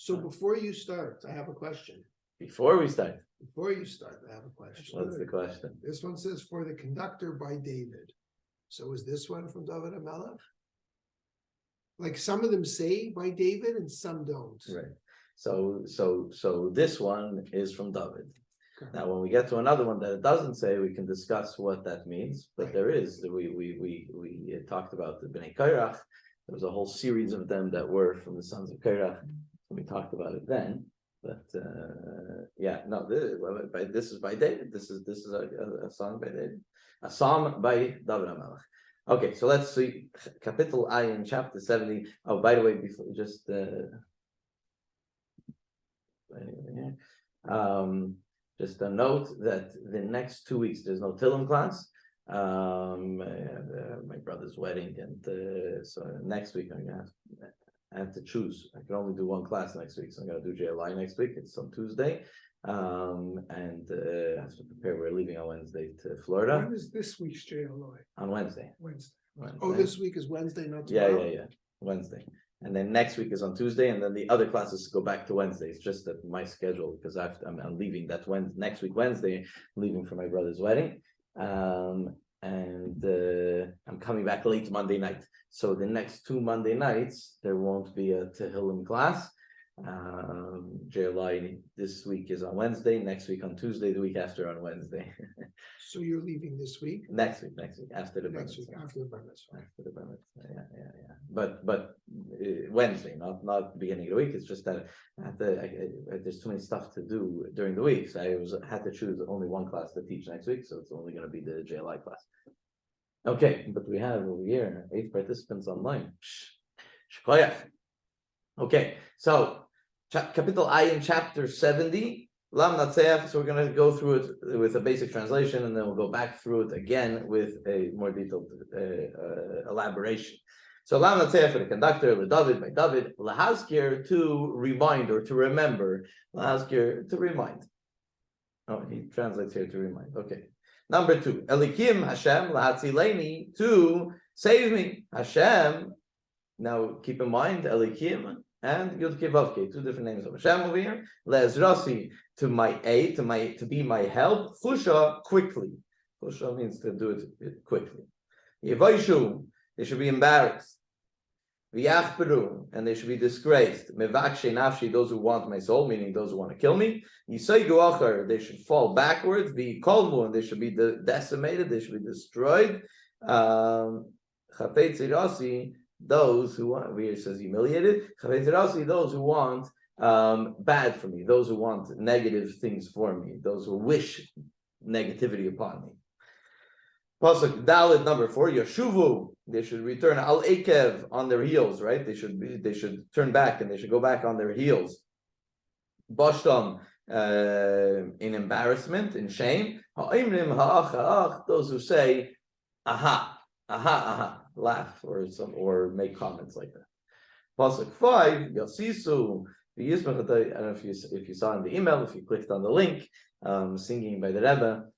So before you start, I have a question. Before we start, Before you start, I have a question. what's the question? This one says for the conductor by David. So is this one from David HaMelech? Like some of them say by David and some don't. Right. So this one is from David. Okay. Now, when we get to another one that it doesn't say, we can discuss what that means. But Right. there is, we talked about the Bnei Korach. There was a whole series of them that were from the sons of Korach. We talked about it then. But this is by David. This is a song by David, a psalm by David HaMelech. Okay, so let's see Kapitel Ayin, chapter 70. Oh, by the way, before just just a note that the next 2 weeks there's no Tehillim class. My brother's wedding, and so next week I have to choose. I can only do one class next week, so I'm going to do JLI next week. It's on Tuesday, and I have to prepare. We're leaving on Wednesday to Florida. When is this week's JLI? On Wednesday. Wednesday. Wednesday. Oh, this week is Wednesday, not tomorrow? Yeah. Wednesday. And then next week is on Tuesday, and then the other classes go back to Wednesday. It's just that my schedule, because I'm leaving that next week Wednesday, I'm leaving for my brother's wedding. And I'm coming back late Monday night. So the next 2 Monday nights, there won't be a Tehillim class. JLI this week is on Wednesday, next week on Tuesday, the week after on Wednesday. So you're leaving this week? Next week, after the Next week, after the bar mitzvah. After the bar mitzvah, yeah. But Wednesday, not beginning of the week. It's just that there's too many stuff to do during the week. So I had to choose only one class to teach next week, so it's only going to be the JLI class. Okay, but we have over here 8 participants online. Okay, so Kapitel Ayin, chapter 70. Lam Natseach, so we're going to go through it with a basic translation, and then we'll go back through it again with a more detailed elaboration. So Lam Natseach for the conductor, LeDavid by David, Lahazkir to remind or to remember, Lahazkir to remind. Oh, he translates here to remind. Okay. Number 2, Elikim Hashem Lahatzileni, to save me. Hashem. Now keep in mind, Elikim and Yud Kevavke, 2 different names of Hashem over here. Le'ezrasi, to my aid, to be my help. Chusha, quickly. Chusha means to do it quickly. Yevaishu, they should be embarrassed. V'yachperu, and they should be disgraced. Mevakshe nafshi, those who want my soul, meaning those who want to kill me. Yisaygu achar, they should fall backwards. V'kolmu, and they should be decimated, they should be destroyed. Chafetz irasi, those who want, where it says humiliated, those who want bad for me, those who want negative things for me, those who wish negativity upon me. Pasuk Dalet number 4, Yashuvu, they should return al ekev, on their heels, right? They should turn back, and they should go back on their heels. Bashtam, in embarrassment, in shame. Ha'imrim ha'ach, those who say aha, laugh or make comments like that. Pasuk 5, Yasisu, I don't know if you saw in the email, if you clicked on the link, singing by the Rebbe,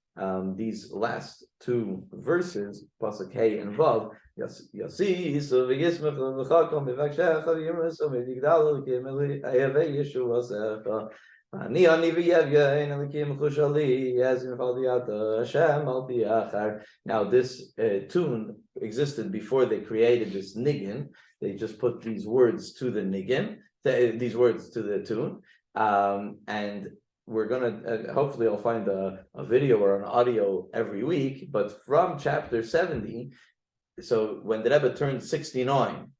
these last 2 verses, Pasuk Hey and Vav, Yasisu v'yismach l'chakom v'vakshech v'yirmasu v'yigdal l'kim ayavei yeshu Ani v'yevya in l'kim chushali yazin v'aldiyata Hashem al piachar. Now this tune existed before they created this niggin. They just put these words to the niggin, these words to the tune, and we're gonna hopefully I'll find a video or an audio every week. But from chapter 70, so when the Rebbe turned 69,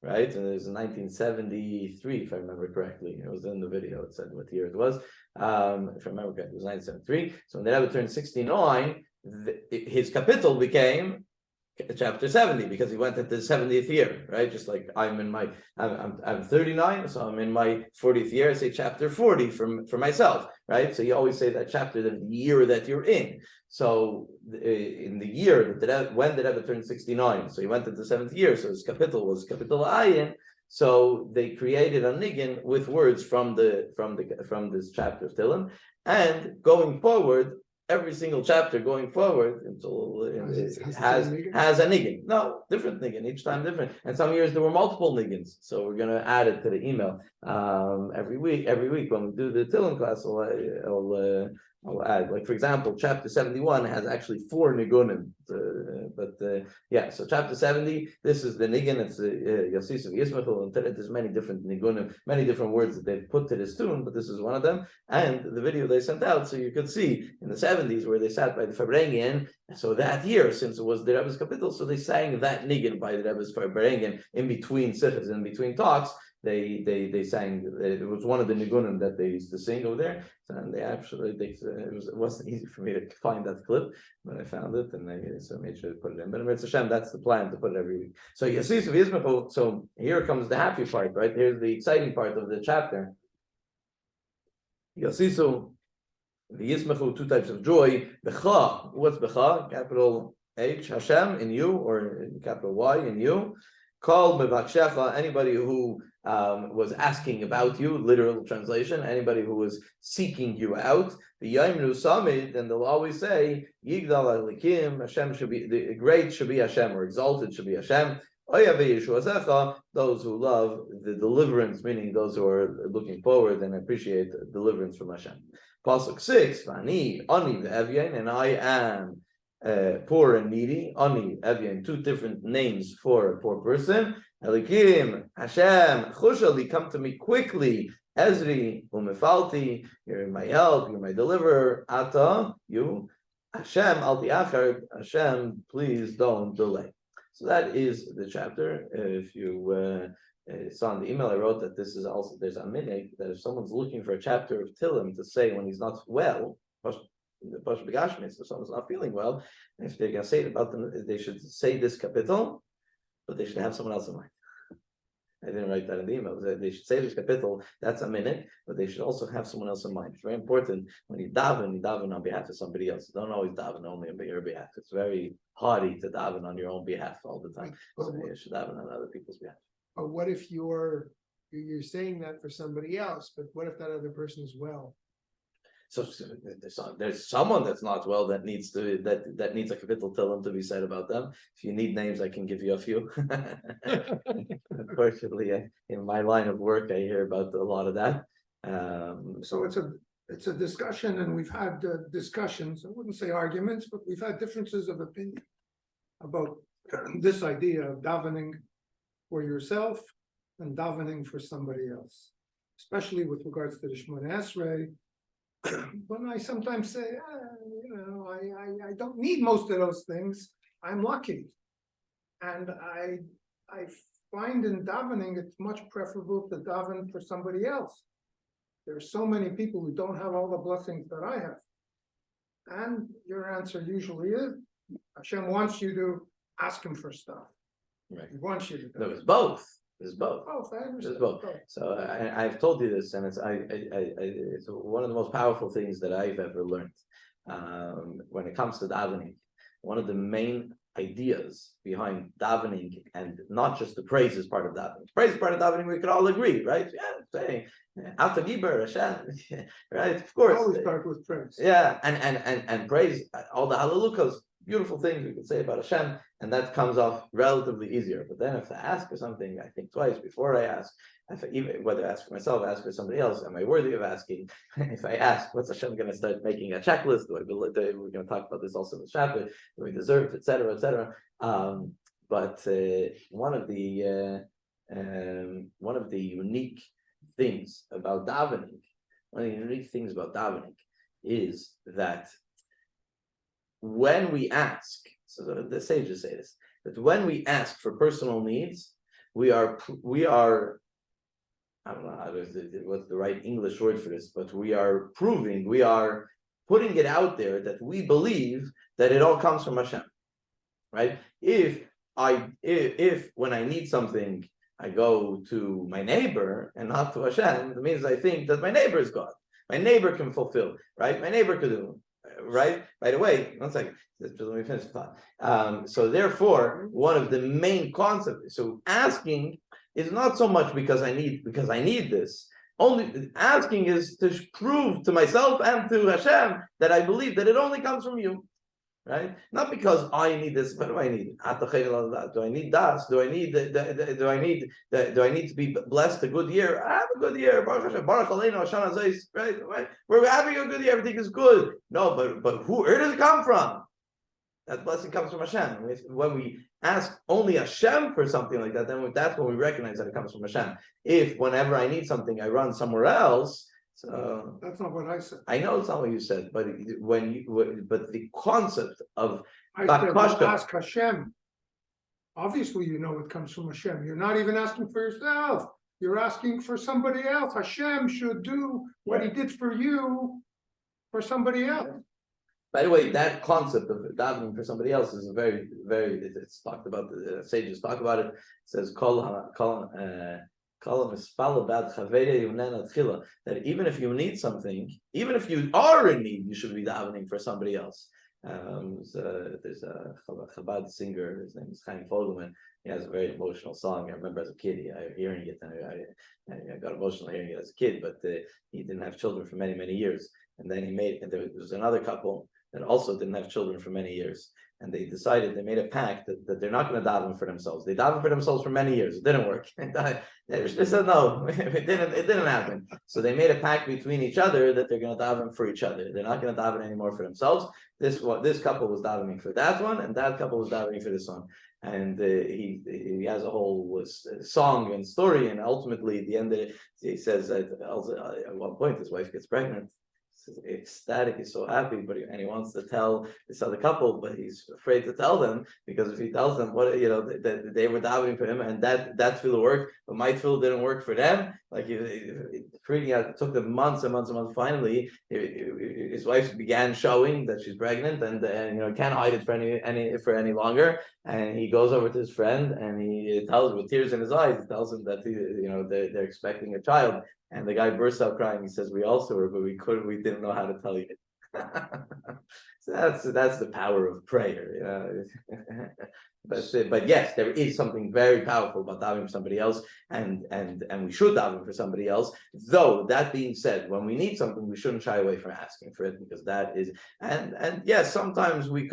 right, and it was in 1973, if I remember correctly. It was in the video. It said what year it was. If I remember correctly, it was 1973. So when the Rebbe turned 69, his kapitel became chapter 70, because he went into the 70th year, right? Just like I'm 39, so I'm in my 40th year. I say chapter 40 for myself, right? So you always say that chapter, the year that you're in. So in the year that when the Rebbe turned 69, so he went into the 7th year. So his kapitel was Kapitel Ayin. So they created a niggin with words from this chapter of Tehillim, and going forward, every single chapter going forward until it has a niggin. No, different niggin, each time different. And some years there were multiple niggins. So we're gonna add it to the email every week. Every week when we do the Tehillim class, I'll add, like for example, chapter 71 has actually 4 nigunim. Yeah, so chapter 70, this is the nigun. It's Yasis of Yismachel, and there's many different nigunim, many different words that they've put to this tune, but this is one of them. And the video they sent out, so you could see in the 70s where they sat by the Farbrengen. So that year, since it was the Rebbe's capital, so they sang that nigun by the Rebbe's Farbrengen in between sichos, in between talks. They sang. It was one of the nigunim that they used to sing over there, and they actually it wasn't easy for me to find that clip, but I found it, and I made sure to put it in. But it's Hashem, that's the plan, to put it every week. So Yasis of Yismachol. So here comes the happy part, right? Here's the exciting part of the chapter. Yasisu, the Yismachol, 2 types of joy. Becha, what's Becha? Capital H, Hashem, in you, or capital Y, in you. Call mevakshecha, anybody who was asking about you, literal translation, anybody who was seeking you out. The Yomru Samid, and they'll always say, Yigdal Alikim, Hashem should be, the great should be Hashem, or exalted should be Hashem. Those who love the deliverance, meaning those who are looking forward and appreciate deliverance from Hashem. Pasuk 6, Vani, Ani Evyen, and I am poor and needy. Ani, Evyen, 2 different names for a poor person. Elikim, Hashem, Chushali, come to me quickly. Ezri, Umefalti, you're my help, you're my deliverer. Ata, you. Hashem, Al Tiachar, Hashem, please don't delay. So that is the chapter. If you saw in the email I wrote that this is also, there's a minhag that if someone's looking for a chapter of Tehillim to say when he's not well, the Pash Begashmis, if someone's not feeling well, if they're going to say it about them, they should say this capital, but they should have someone else in mind. I didn't write that in the email. They should say this capital, that's a minute, but they should also have someone else in mind. It's very important when you daven on behalf of somebody else. Don't always daven only on your behalf. It's very hardy to daven on your own behalf all the time. So you should daven on other people's behalf. But what if you're saying that for somebody else, but what if that other person is well? So there's someone that's not well that needs a capital Tehillim to be said about them. If you need names, I can give you a few. Unfortunately, in my line of work, I hear about a lot of that. So it's a discussion, and we've had discussions. I wouldn't say arguments, but we've had differences of opinion about this idea of davening for yourself and davening for somebody else, especially with regards to the Shemona Esrei. When I sometimes say, I don't need most of those things, I'm lucky. And I find in davening, it's much preferable to daven for somebody else. There's so many people who don't have all the blessings that I have. And your answer usually is, Hashem wants you to ask him for stuff. Right. He wants you to do it. There's both. There's both. Both, I understand. There's both. So I've told you this, and it's one of the most powerful things that I've ever learned when it comes to davening. One of the main ideas behind davening, and not just the praise is part of davening. Praise is part of davening. We could all agree, right? Yeah, saying Ata Giber Hashem, right? Of course. Always start with praise. Yeah, and praise, all the hallelujahs, beautiful things we could say about Hashem, and that comes off relatively easier. But then if I ask for something, I think twice before I ask. Whether I ask for myself, ask for somebody else, am I worthy of asking? If I ask, what's Hashem going to start making a checklist? We're going to talk about this also in the chapter. Do we deserve, etc., etc. But one of the unique things about davening, is that when we ask, so the sages say this, that when we ask for personal needs, we are I don't know what's the right English word for this, but we are putting it out there that we believe that it all comes from Hashem, right? If when I need something, I go to my neighbor and not to Hashem, it means I think that my neighbor is God. My neighbor can fulfill, right? My neighbor could do, right? By the way, one second, just let me finish the thought. So therefore, one of the main concepts, so asking is not so much because I need this. only asking is to prove to myself and to Hashem that I believe that it only comes from you. Right? Not because I need this. What do I need? Do I need das? Do I need do I need to be blessed a good year? I have a good year. Baruch Hashem. Baruch Aleinu Hashanah Zeis. Right? We're having a good year. Everything is good. No, but where does it come from? That blessing comes from Hashem. When we ask only Hashem for something like that, then that's when we recognize that it comes from Hashem. If whenever I need something, I run somewhere else. So that's not what I said. I know it's not what you said, but but the concept of I said, you ask Hashem. Obviously, you know it comes from Hashem. You're not even asking for yourself. You're asking for somebody else. Hashem should do what he did for you for somebody else. By the way, that concept of davening for somebody else is very, very. It's talked about. The sages talk about it. It says, that even if you need something, even if you are in need, you should be davening for somebody else. There's a Chabad singer, his name is Chaim Fogelman. He has a very emotional song. I remember as a kid, hearing it, and I got emotional hearing it as a kid, but he didn't have children for many, many years. And then there was another couple that also didn't have children for many years. And they made a pact that they're not going to daven for themselves. They davened for themselves for many years. It didn't work. They said no, it didn't happen. So they made a pact between each other that they're going to daven for each other. They're not going to daven anymore for themselves. This couple was davening for that one, and that couple was davening for this one. And he has a whole song and story, and ultimately at the end of it, he says that at one point his wife gets pregnant. Ecstatic, he's so happy, and he wants to tell this other couple, but he's afraid to tell them, because if he tells them that they were davening for him and that tefillah worked, but my tefillah didn't work for them, like freaking out. It took them months and months and months. Finally, his wife began showing that she's pregnant, and can't hide it for any longer. And he goes over to his friend and he tells, with tears in his eyes, he tells him that they're expecting a child. And the guy bursts out crying. He says, "We also were, but we didn't know how to tell you." So that's the power of prayer. But yes, there is something very powerful about davening for somebody else, and we should daven for somebody else. Though that being said, when we need something, we shouldn't shy away from asking for it, because that is and yes, sometimes we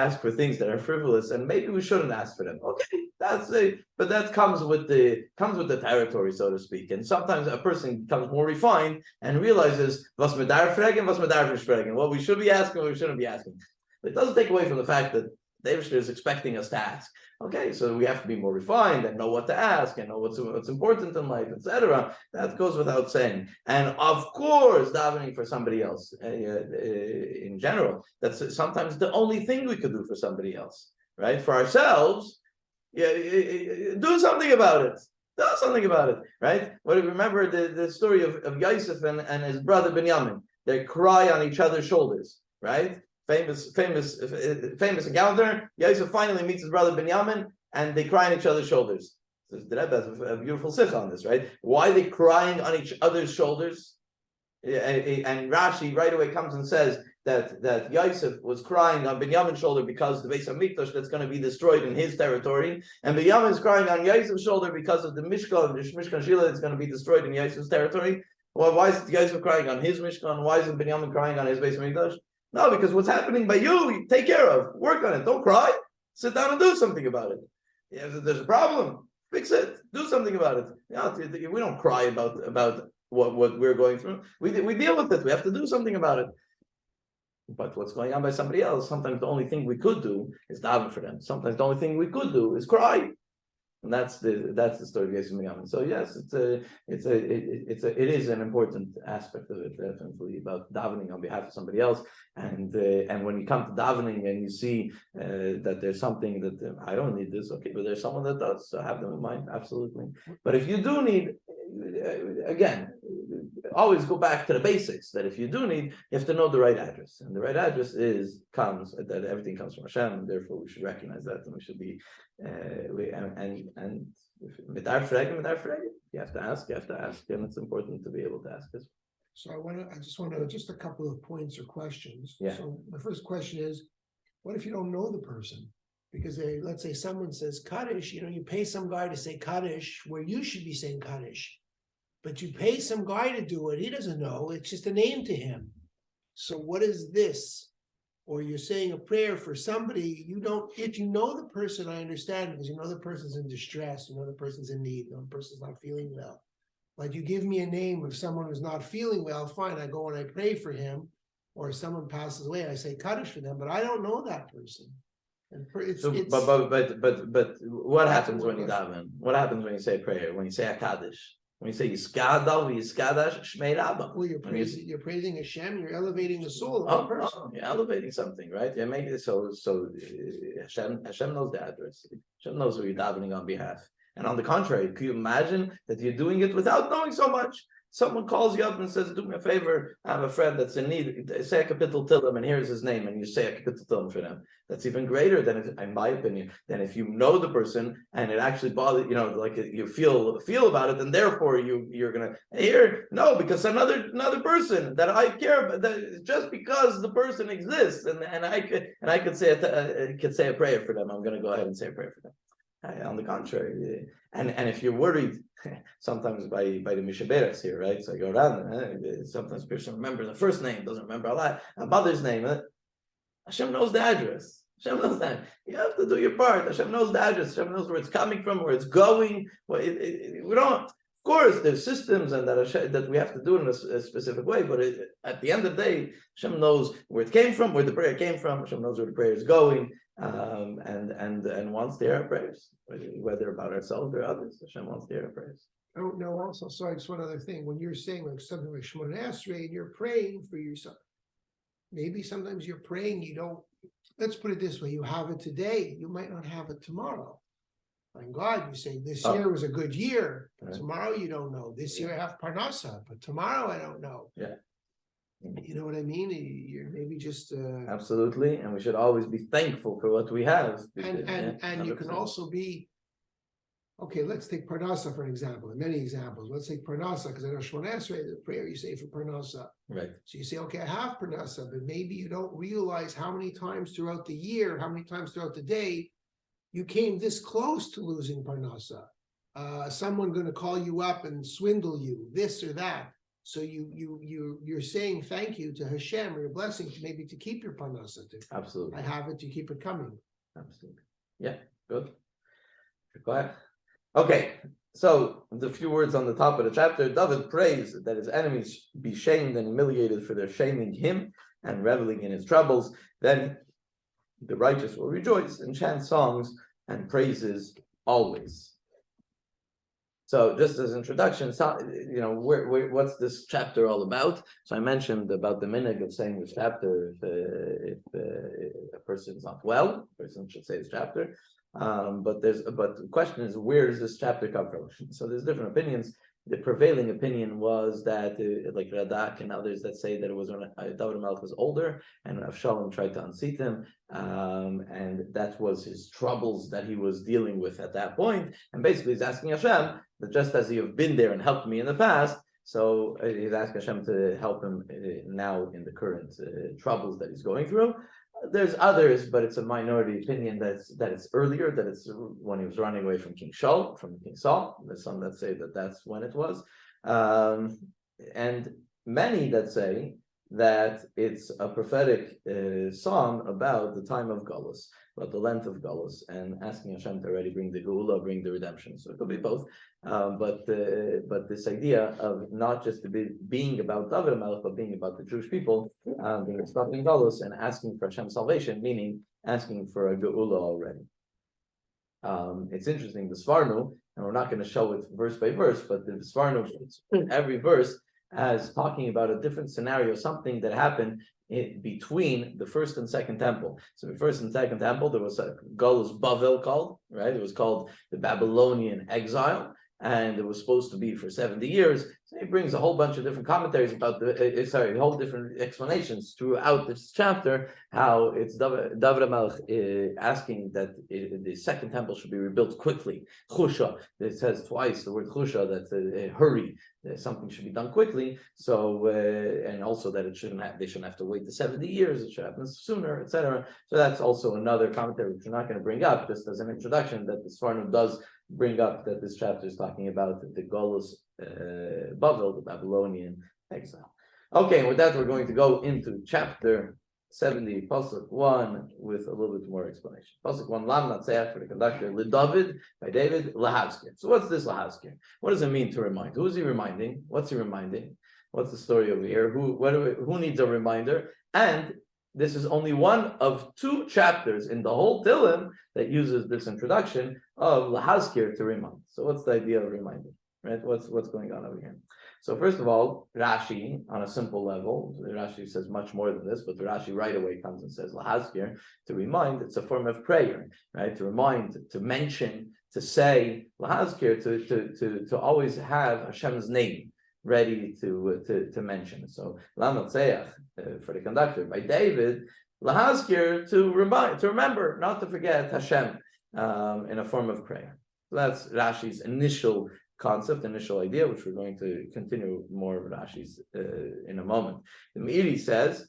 ask for things that are frivolous, and maybe we shouldn't ask for them. Okay, but that comes with the territory, so to speak. And sometimes a person becomes more refined and realizes was medar fragen, was medar fragen, what we should be asking, what we shouldn't be asking. But it doesn't take away from the fact that David is expecting us to ask. Okay, so we have to be more refined and know what to ask and know what's important in life, etc. That goes without saying. And of course, davening for somebody else in general, that's sometimes the only thing we could do for somebody else, right? For ourselves, do something about it. Do something about it, right? Well, remember the story of Yosef and his brother Binyamin. They cry on each other's shoulders, right? Famous encounter. Yosef finally meets his brother Binyamin, and they cry on each other's shoulders. So the Rebbe has a beautiful sikha on this, right? Why are they crying on each other's shoulders? And Rashi right away comes and says that Yosef was crying on Binyamin's shoulder because the Beis Hamikdash that's going to be destroyed in his territory, and Binyamin is crying on Yosef's shoulder because of the Mishkan Shila that's going to be destroyed in Yosef's territory. Well, why is Yosef crying on his Mishkan? Why isn't Binyamin crying on his Beis Hamikdash? No, because what's happening by you take care of, work on it. Don't cry. Sit down and do something about it. If there's a problem, fix it. Do something about it. We don't cry about what we're going through. We deal with it. We have to do something about it. But what's going on by somebody else? Sometimes the only thing we could do is daven for them. Sometimes the only thing we could do is cry. And that's the story of Yosef Binyamin. So yes, it is an important aspect of it, definitely, about davening on behalf of somebody else. And when you come to davening and you see that there's something that I don't need this, okay, but there's someone that does, so have them in mind, absolutely. But if you do need, again, always go back to the basics. That if you do need, you have to know the right address, and the right address comes that everything comes from Hashem, and therefore we should recognize that, and we should be and midar fragen, you have to ask, and it's important to be able to ask this. So I just want to just a couple of points or questions. Yeah. So my first question is, what if you don't know the person? Because let's say someone says Kaddish, you pay some guy to say Kaddish where you should be saying Kaddish. but you pay some guy to do it. He doesn't know. It's just a name to him. So what is this? Or you're saying a prayer for somebody you don't, if you know the person, I understand, because you know the person's in distress, you know the person's in need, you know the person's not feeling well. But you give me a name of someone who's not feeling well, fine, I go and I pray for him. Or if someone passes away, I say Kaddish for them, but I don't know that person. And So, but what happens when you daven? What happens when you say prayer? When you say a Kaddish? When you say Yiskadav, Yiskadash, Shmei Rabba. Well, you're praising Hashem, you're elevating the soul of Oh, the person. you're elevating something, right? You're making it so Hashem knows the address. Hashem knows who you're davening on behalf. And on the contrary, can you imagine that you're doing it without knowing so much? Someone calls you up and says, do me a favor, I have a friend that's in need, say a kapitel Tehillim, and here's his name, and you say a kapitel Tehillim for them. That's even greater than, in my opinion, than if you know the person and it actually bothers, like you feel about it, and therefore you're gonna here, no, because another person that I care about, that just because the person exists, and I could say a prayer for them, I'm gonna go ahead and say a prayer for them. On the contrary, and if you're worried, sometimes by the Mishaberes here, right? So I go around. Sometimes person remember the first name, doesn't remember a mother's name. Hashem knows the address. Hashem knows that. You have to do your part. Hashem knows the address. Hashem knows where it's coming from, where it's going. We don't. Of course, there's systems and that we have to do in a specific way. But at the end of the day, Hashem knows where it came from, where the prayer came from. Hashem knows where the prayer is going. And wants to hear our prayers, whether about ourselves or others. Hashem wants to hear our prayers. I don't know. Also, sorry, just one other thing. When you're saying like something like Shemona Esrei, and you're praying for yourself, maybe sometimes you're praying, you don't. Let's put it this way: you have it today, you might not have it tomorrow. Thank God, you say this year was a good year, but right. Tomorrow you don't know. This year I have Parnasa, but tomorrow I don't know. Yeah. You know what I mean? You're maybe just absolutely, and we should always be thankful for what we have. And you can also be okay. Let's take Parnasa for an example. And many examples. Let's take Parnasa because I know Shemona Esrei, the prayer you say for Parnasa. Right. So you say, okay, I have Parnasa, but maybe you don't realize how many times throughout the year, how many times throughout the day, you came this close to losing Parnasa. Someone going to call you up and swindle you, this or that. So you're saying thank you to Hashem or your blessing maybe to keep your parnasa. Absolutely. I have it, you keep it coming. Absolutely. Yeah, good. Quiet. Okay, so the few words on the top of the chapter. David prays that his enemies be shamed and humiliated for their shaming him and reveling in his troubles. Then the righteous will rejoice and chant songs and praises always. So just as introduction, what's this chapter all about? So I mentioned about the minhag of saying this chapter if a person is not well, a person should say this chapter. But the question is, where does this chapter come from? So there's different opinions. The prevailing opinion was that, like Radak and others that say that it was when David Melech was older and Avshalom tried to unseat him, and that was his troubles that he was dealing with at that point. And basically he's asking Hashem that just as you have been there and helped me in the past, so he's asking Hashem to help him now in the current troubles that he's going through. There's others, but it's a minority opinion that it's earlier, that it's when he was running away from King Saul. There's some that say that that's when it was, and many that say that it's a prophetic song about the time of Galus, about the length of Galus, and asking Hashem to already bring the Geula, bring the redemption. So it could be both, but this idea of not just being about David Melech, but being about the Jewish people, being stopping Galus and asking for Hashem's salvation, meaning asking for a Geula already. It's interesting, the Svarnu, and we're not going to show it verse by verse, but the Svarnu, every verse as talking about a different scenario, something that happened between the first and second temple. So the first and second temple, there was a Galus Bavel called, right? It was called the Babylonian exile, and it was supposed to be for 70 years. So he brings a whole bunch of different commentaries about whole different explanations throughout this chapter, how it's David Melech asking that the second temple should be rebuilt quickly. Chusha, it says twice the word chusha, that hurry, something should be done quickly. So, and also that they shouldn't have to wait the 70 years, it should happen sooner, etc. So that's also another commentary which we're not going to bring up, just as an introduction, that the Svarnu does bring up that this chapter is talking about the Golus Bavel, the Babylonian exile. Okay, and with that, we're going to go into chapter 70, Pasuk 1, with a little bit more explanation. Pasuk 1, Lam Natseach, for the conductor, LeDavid, by David, Lahavskir. So what's this Lahavskir? What does it mean to remind? Who is he reminding? What's he reminding? What's the story over here? Who needs a reminder? And this is only one of 2 chapters in the whole Tehillim that uses this introduction of Lahavskir, to remind. So what's the idea of reminding? Right? What's going on over here? So first of all, Rashi, on a simple level, Rashi says much more than this, but Rashi right away comes and says Lahavskir, to remind. It's a form of prayer, right? To remind, to mention, to say Lahavskir, to always have Hashem's name ready to mention. So Lam Natseach, for the conductor, by David, Lahavskir, to remember, not to forget Hashem, in a form of prayer. So that's Rashi's initial concept, initial idea, which we're going to continue more of Rashi's in a moment. The Meiri says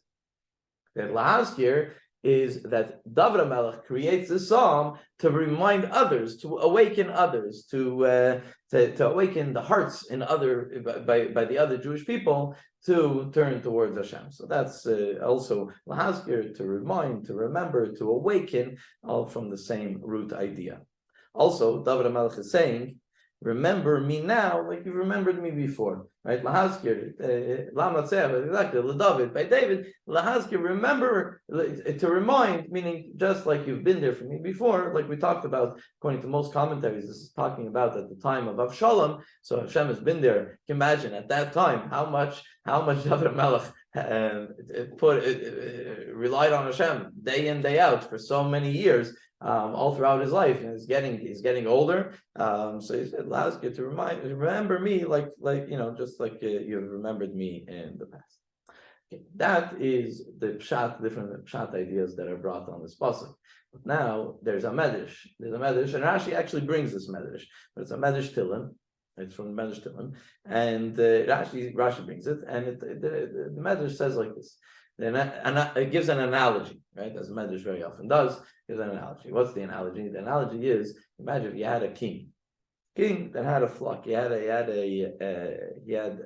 that Lahavskir is that David HaMelech creates this psalm to remind others, to awaken others, to awaken the hearts in by the other Jewish people to turn towards Hashem. So that's also Lahavskir, to remind, to remember, to awaken, all from the same root idea. Also, David HaMelech is saying, remember me now like you remembered me before, right? Lahavskir, Lam Natseach, exactly, LeDavid, by David, Lahavskir, remember, to remind, meaning just like you've been there for me before, like we talked about, according to most commentaries, this is talking about at the time of Avshalom, so Hashem has been there. You can imagine at that time how much David HaMelech relied on Hashem day in, day out for so many years, all throughout his life, and he's getting older. So he said, Lahavskir, to remember me like just like you've remembered me in the past. Okay, that is the different pshat ideas that are brought on this pasuk. But now there's a medrash. And Rashi actually brings this medrash, but it's a medrash Tehillim. It's from the medrash Tehillim, and Rashi brings it, and the medrash says like this. It gives an analogy, right? As Medrash very often does, gives an analogy. What's the analogy? The analogy is, imagine if you had a king that had a flock. He had a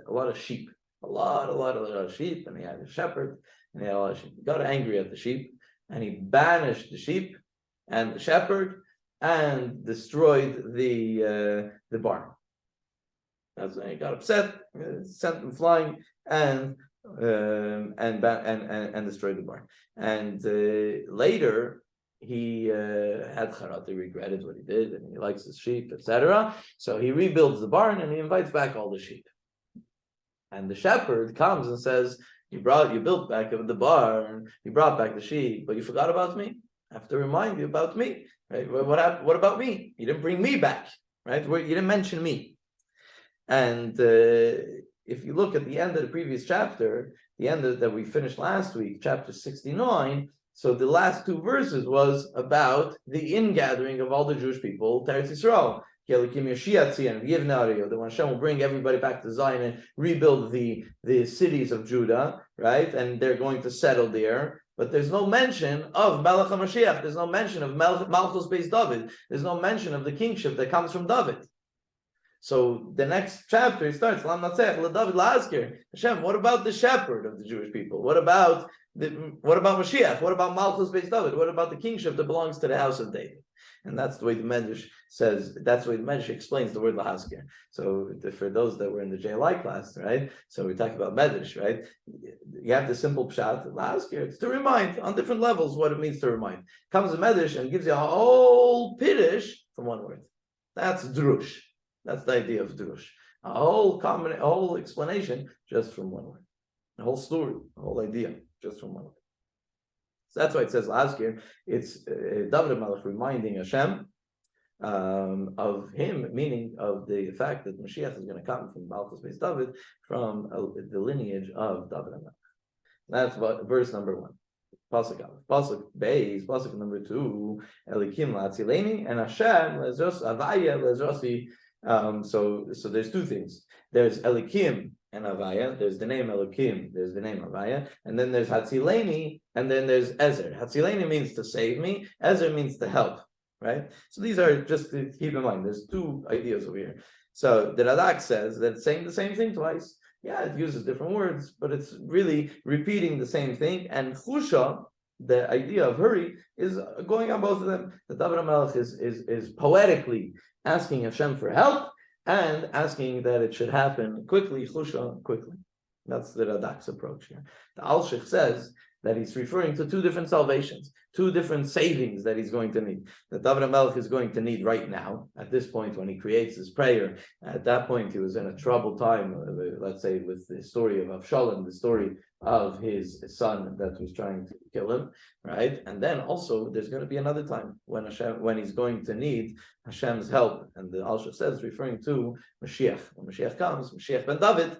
lot of sheep, a lot of sheep, and he had a shepherd, and he had a lot of sheep. He got angry at the sheep, and he banished the sheep and the shepherd, and destroyed the barn. That's when he got upset, sent them flying, and destroyed the barn. And later he had charat, he regretted what he did, and he likes his sheep, etc. So he rebuilds the barn and he invites back all the sheep. And the shepherd comes and says, you built back the barn, you brought back the sheep, but you forgot about me. I have to remind you about me. Right? What about me? You didn't bring me back, right? You didn't mention me. And if you look at the end of the previous chapter, the end that we finished last week, chapter 69, so the last 2 verses was about the ingathering of all the Jewish people to Eretz Yisrael. That when Hashem will bring everybody back to Zion and rebuild the cities of Judah, right? And they're going to settle there. But there's no mention of Melech HaMashiach. There's no mention of Malchus Beis David. There's no mention of the kingship that comes from David. So the next chapter starts, Lam Natseach, LeDavid, Lahavskir. Hashem, what about the shepherd of the Jewish people? What about Mashiach? What about Malchus Beis David? What about the kingship that belongs to the house of David? And that's the way the Medrash says, that's the way the Medrash explains the word Lahavskir. So for those that were in the JLI class, right? So we talk about Medrash, right? You have the simple pshat, Lahavskir, it's to remind on different levels what it means to remind. Comes the Medrash and gives you a whole piddush from one word. That's drush. That's the idea of drush. A whole explanation just from one word. A whole story, a whole idea just from one word. So that's why it says Lahavskir. It's David HaMelech reminding Hashem of him, meaning of the fact that Mashiach is going to come from Malchus Beis David, from the lineage of David HaMelech. That's verse number 1. Pasuk Aleph. Pasuk Beis. Pasuk number 2. Elikim la'atzileni, and Hashem lezros avaya lezrosi. So there's 2 things. There's Elikim and Avaya. There's the name Elikim. There's the name Avaya, and then there's Hatzileni, and then there's Ezer. Hatzileni means to save me. Ezer means to help. right? So these are just to keep in mind. There's two ideas over here. So the Radak says that it's saying the same thing twice. Yeah, it uses different words, but it's really repeating the same thing. And chusha, the idea of hurry, is going on both of them. The David HaMelech is poetically asking Hashem for help and asking that it should happen quickly, chusha, quickly. That's the Radak's approach here. The Al-Sheikh says that he's referring to two different salvations, two different savings that he's going to need. That David HaMelech is going to need right now, at this point when he creates his prayer. At that point, he was in a troubled time, let's say, with the story of Avshalom, the story of his son that was trying to kill him, right? And then also, there's going to be another time when he's going to need Hashem's help. And the Al-Sheikh says, referring to Mashiach. When Mashiach comes, Mashiach ben David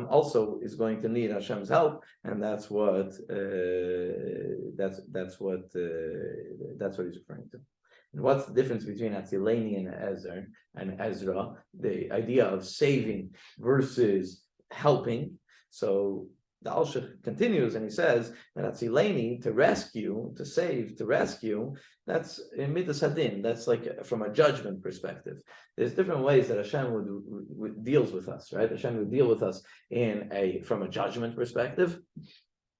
also is going to need Hashem's help, and that's what that's what he's referring to. And what's the difference between Atzileni and Ezra? The idea of saving versus helping. So the Al-Sheikh continues and he says that Atzileni, to rescue, to save, to rescue, that's in Midas Hadin. That's like from a judgment perspective. There's different ways that Hashem would deals with us, right? Hashem would deal with us from a judgment perspective,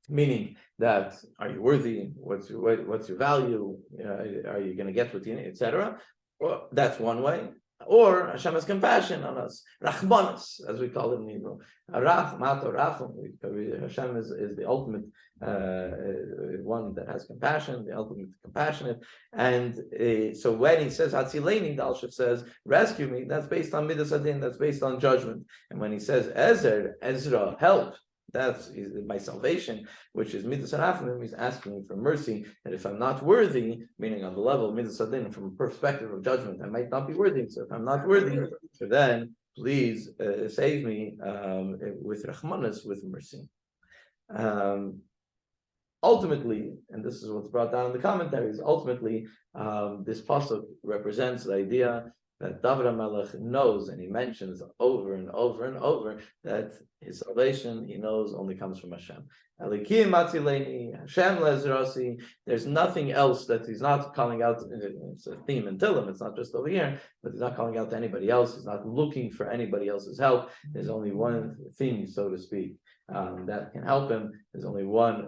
meaning that are you worthy? What's your value? Are you going to get what you need, etc. Well, that's one way. Or Hashem has compassion on us, Rachmanis, as we call it in Hebrew. Hashem is the ultimate one that has compassion, the ultimate compassionate. And so when he says Hatzileni, the Al-Sheikh says, rescue me, that's based on Midas Hadin, that's based on judgment. And when he says Ezra, help, that's my salvation, which is Midas Harafim. He's asking for mercy, and if I'm not worthy, meaning on the level of Midas Hadin, from a perspective of judgment, I might not be worthy. So if I'm not worthy, so then please save me with Rachmanis, with mercy. Ultimately, and this is what's brought down in the commentaries, ultimately, this pasuk represents the idea that David HaMelech knows, and he mentions over and over and over, that his salvation, he knows, only comes from Hashem. Elikim Atzileni, Hashem Lezrasi. There's nothing else that he's not calling out. It's a theme in Tehillim, it's not just over here, but he's not calling out to anybody else. He's not looking for anybody else's help. There's only one thing, so to speak, that can help him. There's only one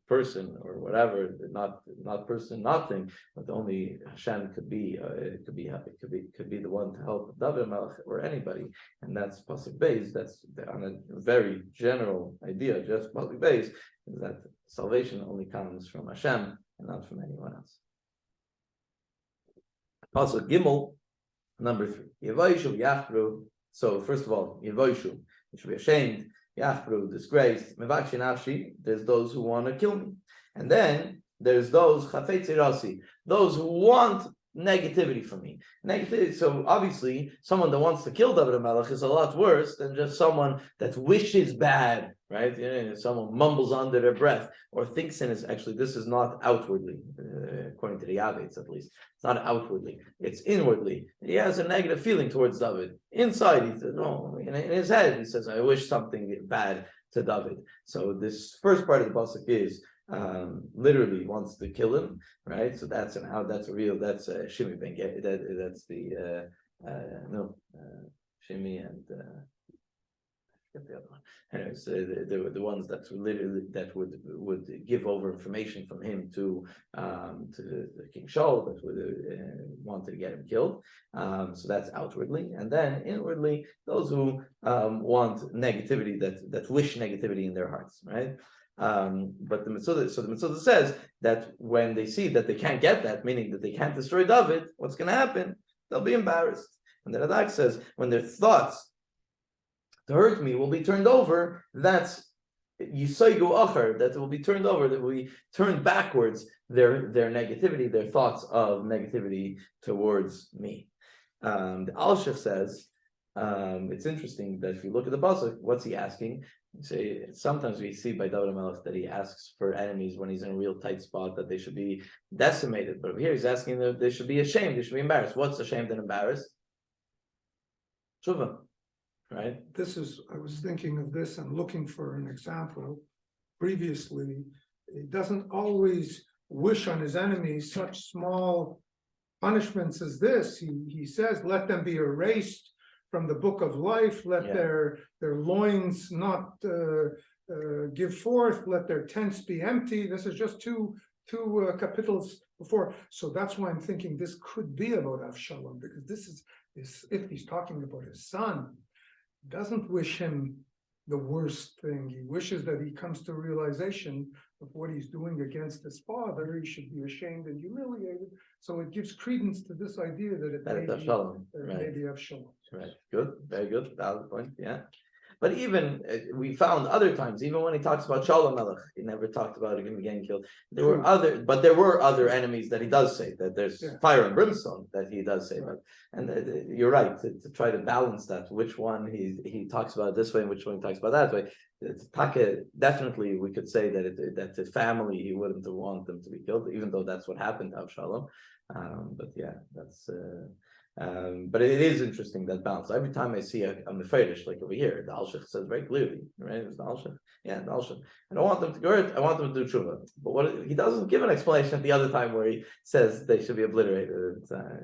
person or whatever, not person, nothing, but only Hashem could be the one to help David HaMelech or anybody, and that's pasuk beis. That's on a very general idea, just pasuk beis, is that salvation only comes from Hashem and not from anyone else. Pasuk Gimel, number 3. Yevaishu Yachru. So first of all, Yevaishu, you should be ashamed. Yachru, disgraced. Mevakshin Nafshi, there's those who want to kill me. And then there's those Chafetzi Rasi, those who want negativity from me. Negativity. So obviously, someone that wants to kill David HaMelech is a lot worse than just someone that wishes bad, right? Someone mumbles under their breath or thinks in his. Actually, this is not outwardly, according to the Yavetz at least. It's not outwardly; it's inwardly. He has a negative feeling towards David. Inside, he says, "No." In his head, he says, "I wish something bad to David." So this first part of the pasuk is literally wants to kill him, right? So that's Shimi ben Geri. That's the Shimi and the other one. Anyways, the ones that literally that would give over information from him to the King Shaul that would wanted to get him killed. So that's outwardly, and then inwardly, those who want negativity, that wish negativity in their hearts, right? But the Mitzvah says that when they see that they can't get that, meaning that they can't destroy David, what's going to happen? They'll be embarrassed. And the Radak says when their thoughts to hurt me will be turned over, that's Yisaigu Achar, that will be turned over, that will be turned backwards, their negativity, their thoughts of negativity towards me. The Al-Sheikh says, it's interesting that if you look at the pasuk, what's he asking? Say sometimes we see by David HaMelech that he asks for enemies when he's in a real tight spot, that they should be decimated. But over here he's asking that they should be ashamed, they should be embarrassed. What's ashamed and embarrassed? Tshuva, right? I was thinking of this and looking for an example. Previously, he doesn't always wish on his enemies such small punishments is this. He says, let them be erased from the book of life, let Yeah. their loins not give forth, let their tents be empty. This is just two capitals before. So that's why I'm thinking this could be about Avshalom, because this is if he's talking about his son, doesn't wish him the worst thing. He wishes that he comes to realization of what he's doing against his father. He should be ashamed and humiliated. So it gives credence to this idea that it That may it's be, Avshalom, right? maybe Avshalom. Right, good, very good, valid point, yeah. But even we found other times, even when he talks about Shalom Melech, he never talked about him getting killed. There were other enemies that he does say, that there's fire and brimstone that he does say, but you're right to try to balance that. Which one he talks about this way, and which one he talks about that way. Definitely, we could say that the family he wouldn't want them to be killed, even though that's what happened to Avshalom. But yeah, that's. But it is interesting that balance. Every time I see a Mefarish, like over here, the Alshich says very clearly, right? It's the Alshich. Yeah, the Alshich. I don't want them to go hurt, I want them to do tshuva. But he doesn't give an explanation at the other time where he says they should be obliterated.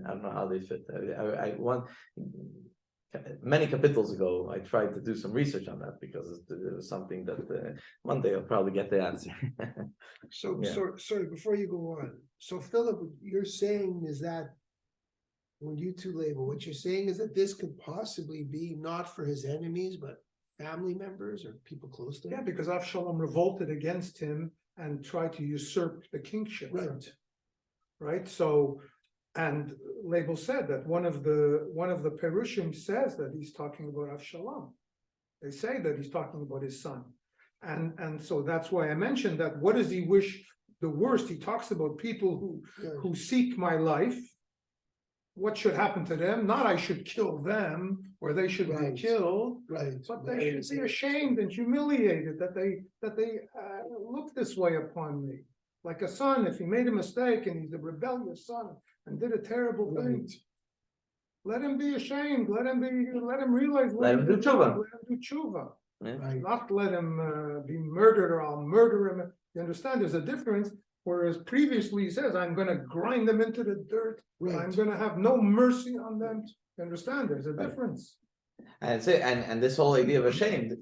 I don't know how they fit. I want many capitals ago, I tried to do some research on that because it was something that one day I'll probably get the answer. So, Yeah. sorry, before you go on, so Philip, you're saying is that when you two label, what you're saying is that this could possibly be not for his enemies, but family members or people close to him? Yeah, because Avshalom revolted against him and tried to usurp the kingship. Right. Right, so, and Label said that one of the Perushim says that he's talking about Avshalom. They say that he's talking about his son. And so that's why I mentioned that. What does he wish the worst? He talks about people who seek my life. What should happen to them? Not I should kill them or they should be killed, but they should be ashamed and humiliated that they look this way upon me. Like a son, if he made a mistake and he's a rebellious son and did a terrible thing, let him be ashamed. Let him realize what Let him do tshuva. Let him do tshuva. Yeah. Not let him be murdered or I'll murder him. You understand? There's a difference. Whereas previously he says, I'm going to grind them into the dirt. I'm going to have no mercy on them. You understand? There's a difference. And this whole idea of ashamed,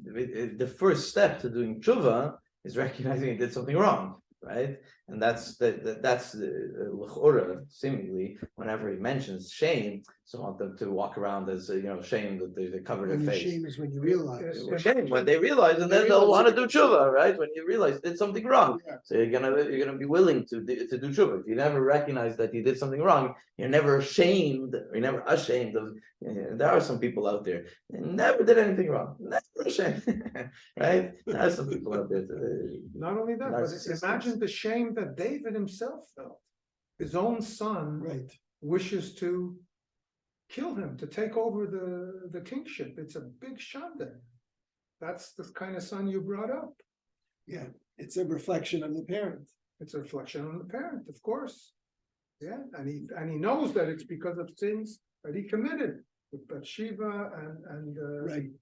the first step to doing tshuva is recognizing he did something wrong, right? And that's l'chora, seemingly, whenever he mentions shame, so want them to walk around as shame that they cover their face. Shame is when you realize. Shame when they realize, and then they'll want to do tshuva, right? When you realize you did something wrong, so you're gonna be willing to do tshuva. If you never recognize that you did something wrong, you're never ashamed. You're never ashamed of. There are some people out there that never did anything wrong, never ashamed, right? There are some people out there. Not only that, but imagine the shame that David himself felt. His own son wishes to kill him, to take over the kingship. It's a big shanda. That's the kind of son you brought up. Yeah, it's a reflection on the parent. It's a reflection on the parent, of course. Yeah, and he knows that it's because of sins that he committed with Bathsheba, and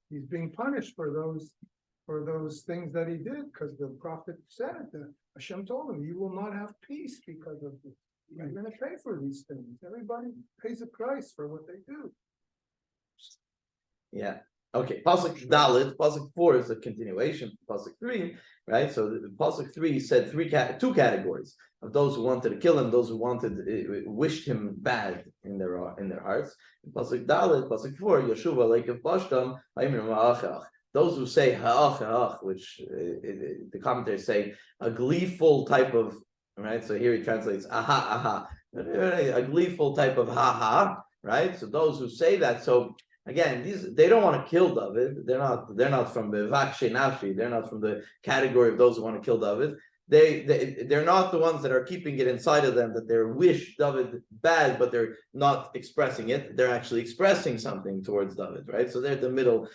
he's being punished for those things that he did, because the prophet said that Hashem told him, "You will not have peace because of this. You're going to pay for these things. Everybody pays a price for what they do." Yeah. Okay. Pasuk Dalet, Pasuk 4 is a continuation of Pasuk 3, right? So the Pasuk 3 said two categories of those who wanted to kill him, those who wished him bad in their hearts. In Pasuk Dalet, Pasuk 4, Yeshuva like of Bashtam, those who say ha'ach ha'ach, which the commentators say a gleeful type of, right? So here he translates aha, a gleeful type of ha ha, right? So those who say that, so again, they don't want to kill David. They're not from the vakshe nafshi. They're not from the category of those who want to kill David. They're not the ones that are keeping it inside of them that they wish David bad, but they're not expressing it. They're actually expressing something towards David, right? So they're the middle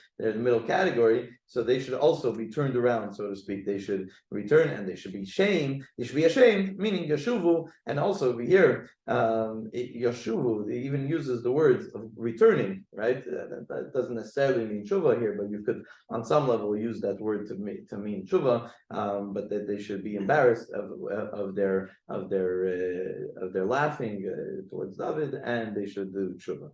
category. So they should also be turned around, so to speak. They should return and they should be ashamed. They should be ashamed, meaning Yeshuvu, and also over here, Yeshuvu, it even uses the words of returning, right? That doesn't necessarily mean tshuva here, but you could on some level use that word to mean tshuva, but that they should be embarrassed of their laughing towards David, and they should do tshuva.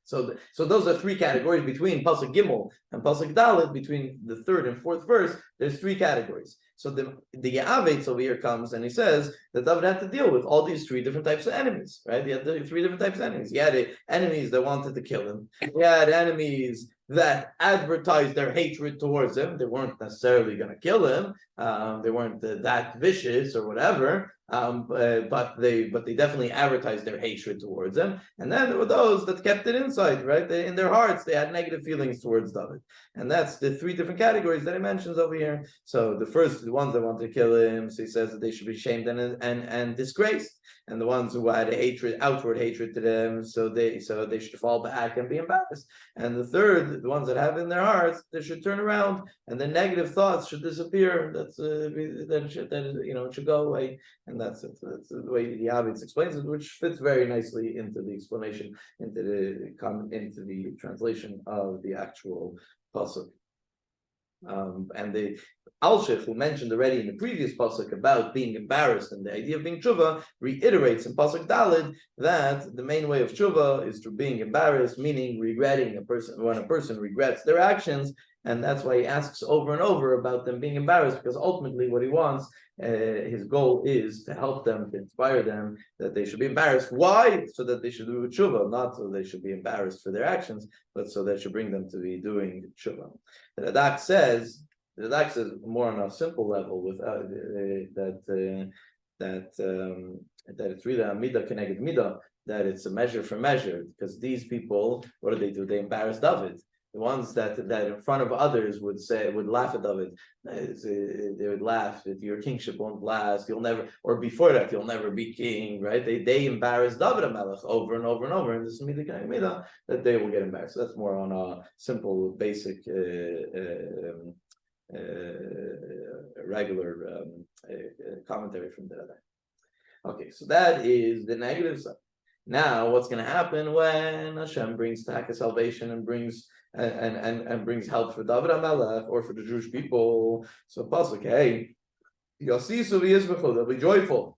So those are three categories between Pasuk Gimel and Pasuk Dalet. Between the third and fourth verse, there's three categories. So the Yavetz over here comes and he says that David had to deal with all these three different types of enemies, right? He had three different types of enemies. He had enemies that wanted to kill him. He had enemies that advertised their hatred towards him. They weren't necessarily going to kill him. They weren't that vicious or whatever. But they definitely advertised their hatred towards him. And then there were those that kept it inside, right? In their hearts, they had negative feelings towards David. And that's the three different categories that he mentions over here. So the first, the ones that want to kill him, so he says that they should be shamed and disgraced. And the ones who had outward hatred to them, so they should fall back and be embarrassed. And the third, the ones that have in their hearts, they should turn around, and the negative thoughts should disappear. That's it should go away. And that's it. That's the way the Yavetz explains it, which fits very nicely into the explanation, into the translation of the actual pasuk. And the Alshich, who mentioned already in the previous pasuk about being embarrassed and the idea of being tshuva, reiterates in pasuk Daled that the main way of tshuva is through being embarrassed, meaning regretting when a person regrets their actions. And that's why he asks over and over about them being embarrassed, because ultimately what he wants, his goal is to help them, to inspire them, that they should be embarrassed. Why? So that they should do tshuva, not so they should be embarrassed for their actions, but so that should bring them to be doing tshuva. The Radak says more on a simple level with that it's really a midah keneged midah, that it's a measure for measure, because these people, what do? They embarrass David. The ones that in front of others would laugh at David, they would laugh that your kingship won't last, you'll never, or before that, you'll never be king, right? They embarrass David HaMelech over and over and over, and this is midah that they will get embarrassed. So that's more on a simple, basic, regular commentary from the Radak. Okay, so that is the negative side. Now, what's going to happen when Hashem brings Taka salvation and brings help for David HaMelech or for the Jewish people? So pasuk, hey, Yasisu v'yizbechu, they'll be joyful.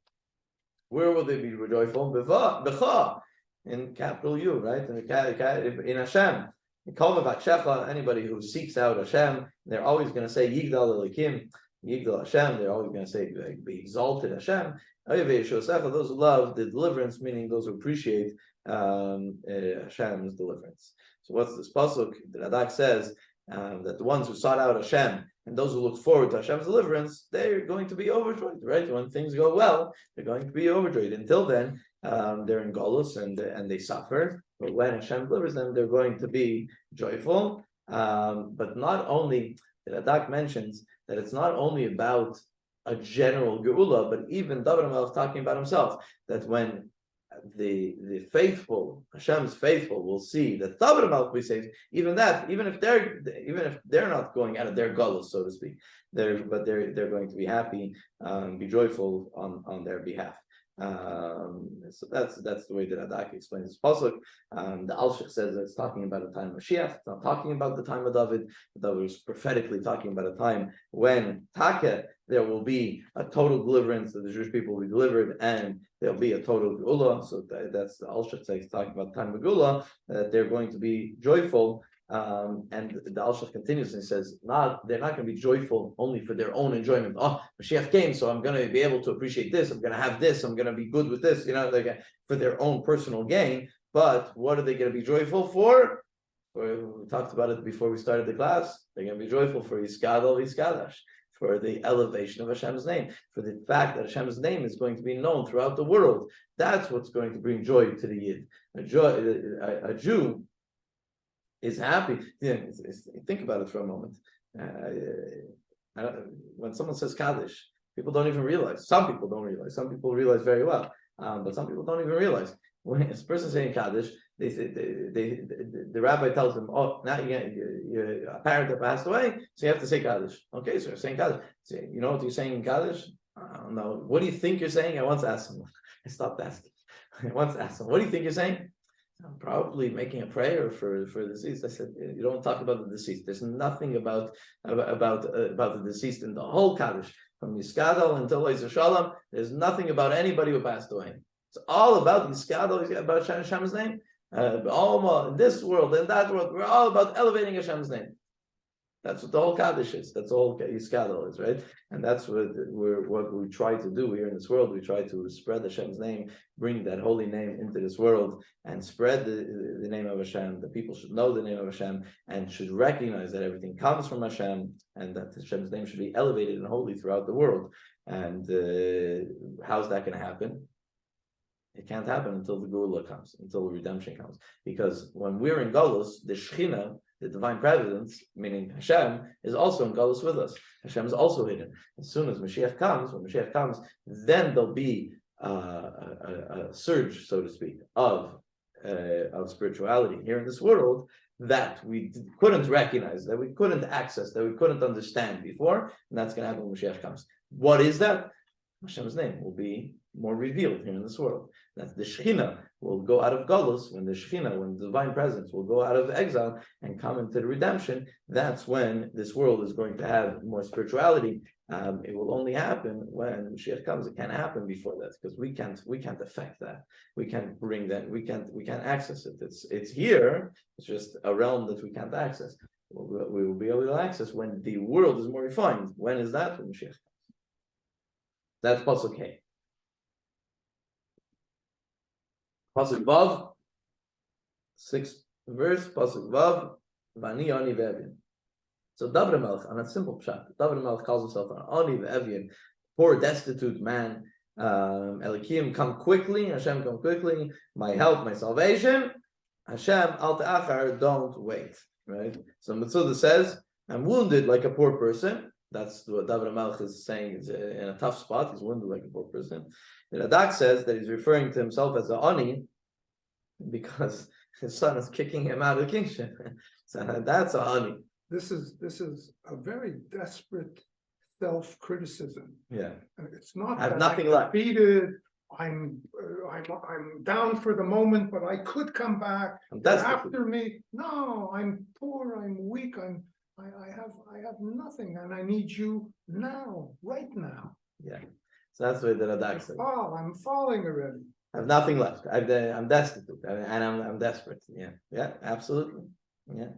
Where will they be joyful? B'cha, in capital U, right? In Hashem. Anybody who seeks out Hashem, they're always going to say Yigdal Elikim, Yigdal Hashem. They're always going to say, be exalted Hashem. Those who love the deliverance, meaning those who appreciate Hashem's deliverance. So what's this pasuk? The Radak says that the ones who sought out Hashem and those who look forward to Hashem's deliverance, they're going to be overjoyed, right? When things go well, they're going to be overjoyed. Until then, they're in Golus and they suffer. But when Hashem delivers them, they're going to be joyful. But not only, the Radak mentions that it's not only about a general geula, but even David HaMelech talking about himself, that when the faithful, Hashem's faithful, will see that David HaMelech will be saved, even if they're not going out of their gullus, so to speak, they're going to be happy, be joyful on their behalf. So that's the way that Radak explains this pasuk. The Alshich says that it's talking about a time of Mashiach. It's not talking about the time of David. David was prophetically talking about a time when Taka, there will be a total deliverance, that the Jewish people will be delivered, and there'll be a total geula. So that's the Alshich says, talking about the time of geula, that they're going to be joyful. And the Alshich continues and says, they're not going to be joyful only for their own enjoyment. Oh, Mashiach came, so I'm going to be able to appreciate this. I'm going to have this. I'm going to be good with this. For their own personal gain. But what are they going to be joyful for? We talked about it before we started the class. They're going to be joyful for Yiskadol Yiskadash, for the elevation of Hashem's name, for the fact that Hashem's name is going to be known throughout the world. That's what's going to bring joy to the Yid. A Jew is happy. Think about it for a moment. When someone says Kaddish, people don't even realize. Some people don't realize. Some people realize very well, but some people don't even realize. When a person saying Kaddish, the rabbi tells them, "Oh, now you're a parent that passed away, so you have to say Kaddish." Okay, so you're saying Kaddish. So, you know what you're saying in Kaddish? I don't know. What do you think you're saying? I once asked someone. I stopped asking. I once asked someone, "What do you think you're saying?" I'm probably making a prayer for the deceased. I said, you don't talk about the deceased. There's nothing about the deceased in the whole Kaddish, from Yiskadol until Oizer Shalom. There's nothing about anybody who passed away. It's all about Yiskadol, about Hashem's name. All in this world, in that world, we're all about elevating Hashem's name. That's what the whole Kaddish is. That's all Yiskadol is, right? And that's what we try to do here in this world. We try to spread Hashem's name, bring that holy name into this world, and spread the name of Hashem. The people should know the name of Hashem and should recognize that everything comes from Hashem, and that Hashem's name should be elevated and holy throughout the world. And how's that going to happen? It can't happen until the Geula comes, until the redemption comes. Because when we're in Golus, the Shekhinah, the divine presence, meaning Hashem, is also in Golus with us. Hashem is also hidden. As soon as Mashiach comes, when Mashiach comes, then there'll be a surge, so to speak, of spirituality here in this world that we couldn't recognize, that we couldn't access, that we couldn't understand before, and that's going to happen when Mashiach comes. What is that? Hashem's name will be more revealed here in this world. That the Shekhinah will go out of Golus, when the divine presence will go out of exile and come into the redemption. That's when this world is going to have more spirituality. It will only happen when Mashiach comes. It can't happen before that, because we can't affect that. We can't bring that. We can't access it. It's here. It's just a realm that we can't access. We will be able to access when the world is more refined. When is that? When Mashiach comes. That's Pasuk K. Pasuk Vav, 6th verse, Pasuk Vav, Vani Ani Ve'evin. So David Melch, on a simple pshat, David Melch calls himself an Ani Ve'evin, poor, destitute man. Elikim, come quickly, Hashem, come quickly, my help, my salvation. Hashem, Al Ta'achar, don't wait. Right? So Metzudah says, I'm wounded like a poor person. That's what David Melch is saying. He's in a tough spot. He's wounded like a poor person. The Radak says that he's referring to himself as an Ani because his son is kicking him out of the kingship. So that's an Ani. This is a very desperate self-criticism. Yeah, it's not. I have that nothing I'm left. Defeated. I'm down for the moment, but I could come back. After me, no, I'm poor. I'm weak. I have nothing, and I need you now, right now. Yeah, so that's the way the Radak says. I'm falling already. I have nothing left. I'm destitute, and I'm desperate. Yeah, absolutely. Yeah,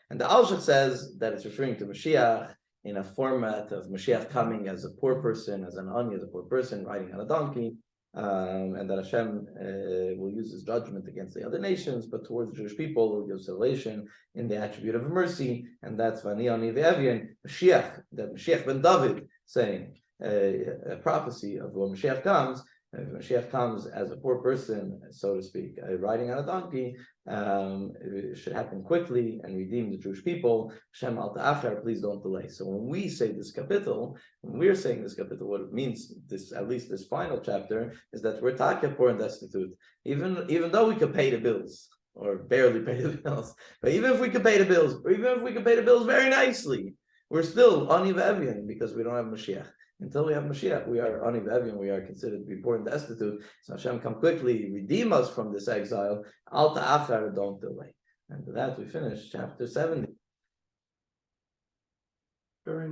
and the Alshach says that it's referring to Mashiach in a format of Mashiach coming as a poor person, as an Ani, as a poor person riding on a donkey, and that Hashem will use his judgment against the other nations, but towards the Jewish people will give salvation in the attribute of mercy, and that's Vani Ani Ve'evin, Mashiach, that Mashiach ben David saying a prophecy of when Mashiach comes. If Mashiach comes as a poor person, so to speak, riding on a donkey, it should happen quickly and redeem the Jewish people. Shem al ta'achar, please don't delay. So when we say this capital, when we're saying this capital, what it means, at least this final chapter, is that we're taka, poor and destitute. Even though we could pay the bills, or barely pay the bills, but even if we could pay the bills, or even if we could pay the bills very nicely, we're still Ani Ve'evin because we don't have Mashiach. Until we have Mashiach, we are Ani Ve'evin, we are considered to be poor and destitute. So Hashem, come quickly, redeem us from this exile. Al Ta'achar, don't delay. And with that, we finish chapter 70.